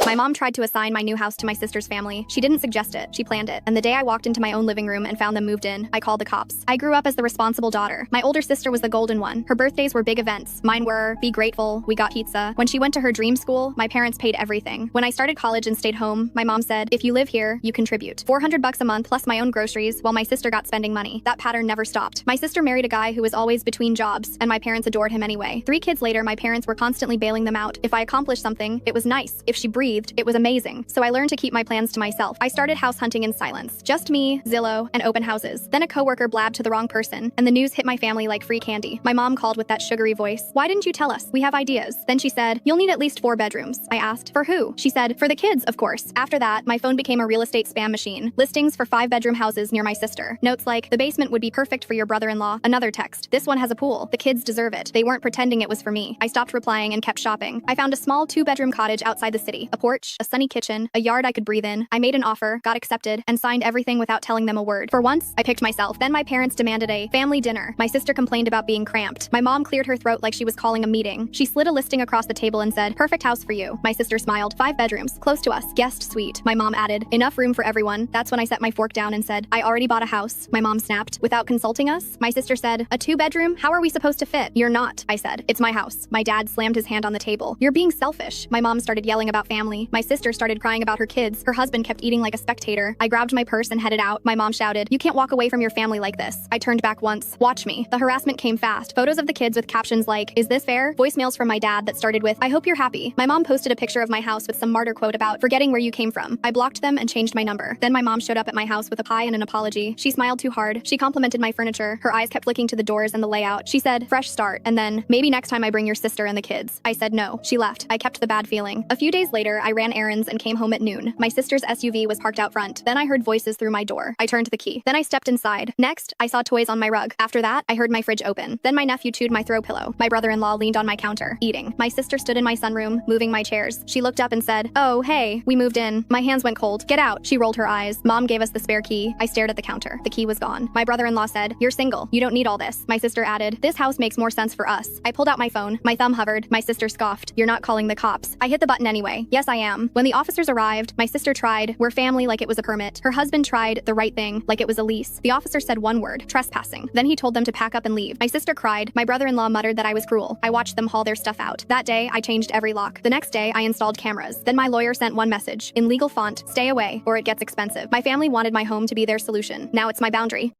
My mom tried to assign my new house to my sister's family. She didn't suggest it, she planned it. And the day I walked into my own living room and found them moved in, I called the cops. I grew up as the responsible daughter. My older sister was the golden one. Her birthdays were big events. Mine were, be grateful, we got pizza. When she went to her dream school, my parents paid everything. When I started college and stayed home, my mom said, if you live here, you contribute. $400 a month plus my own groceries, while my sister got spending money. That pattern never stopped. My sister married a guy who was always between jobs, and my parents adored him anyway. 3 kids later, my parents were constantly bailing them out. If I accomplished something, it was nice. If she breathed, it was amazing. So I learned to keep my plans to myself. I started house hunting in silence. Just me, Zillow, and open houses. Then a coworker blabbed to the wrong person, and the news hit my family like free candy. My mom called with that sugary voice. Why didn't you tell us? We have ideas. Then she said, you'll need at least 4 bedrooms. I asked, for who? She said, for the kids, of course. After that, my phone became a real estate spam machine. Listings for 5-bedroom houses near my sister. Notes like, the basement would be perfect for your brother-in-law. Another text, this one has a pool. The kids deserve it. They weren't pretending it was for me. I stopped replying and kept shopping. I found a small 2-bedroom cottage outside the city. A porch, a sunny kitchen, a yard I could breathe in. I made an offer, got accepted, and signed everything without telling them a word. For once, I picked myself. Then my parents demanded a family dinner. My sister complained about being cramped. My mom cleared her throat like she was calling a meeting. She slid a listing across the table and said, perfect house for you. My sister smiled. 5 bedrooms, close to us, guest suite. My mom added, enough room for everyone. That's when I set my fork down and said, I already bought a house. My mom snapped, without consulting us. My sister said, a 2-bedroom? How are we supposed to fit? You're not, I said. It's my house. My dad slammed his hand on the table. You're being selfish. My mom started yelling about family. My sister started crying about her kids. Her husband kept eating like a spectator. I grabbed my purse and headed out. My mom shouted, you can't walk away from your family like this. I turned back once. Watch me. The harassment came fast. Photos of the kids with captions like, is this fair? Voicemails from my dad that started with, I hope you're happy. My mom posted a picture of my house with some martyr quote about forgetting where you came from. I blocked them and changed my number. Then my mom showed up at my house with a pie and an apology. She smiled too hard. She complimented my furniture. Her eyes kept flicking to the doors and the layout. She said, fresh start. And then, maybe next time I bring your sister and the kids. I said no. She left. I kept the bad feeling. A few days later, I ran errands and came home at noon. My sister's SUV was parked out front. Then I heard voices through my door. I turned the key. Then I stepped inside. Next, I saw toys on my rug. After that, I heard my fridge open. Then my nephew chewed my throw pillow. My brother-in-law leaned on my counter, eating. My sister stood in my sunroom, moving my chairs. She looked up and said, oh, hey, we moved in. My hands went cold. Get out. She rolled her eyes. Mom gave us the spare key. I stared at the counter. The key was gone. My brother-in-law said, you're single. You don't need all this. My sister added, this house makes more sense for us. I pulled out my phone. My thumb hovered. My sister scoffed. You're not calling the cops. I hit the button anyway. Yes, I am. When the officers arrived, my sister tried, we're family, like it was a permit. Her husband tried, the right thing, like it was a lease. The officer said one word, trespassing. Then he told them to pack up and leave. My sister cried. My brother-in-law muttered that I was cruel. I watched them haul their stuff out. That day, I changed every lock. The next day, I installed cameras. Then my lawyer sent one message, in legal font, stay away, or it gets expensive. My family wanted my home to be their solution. Now it's my boundary.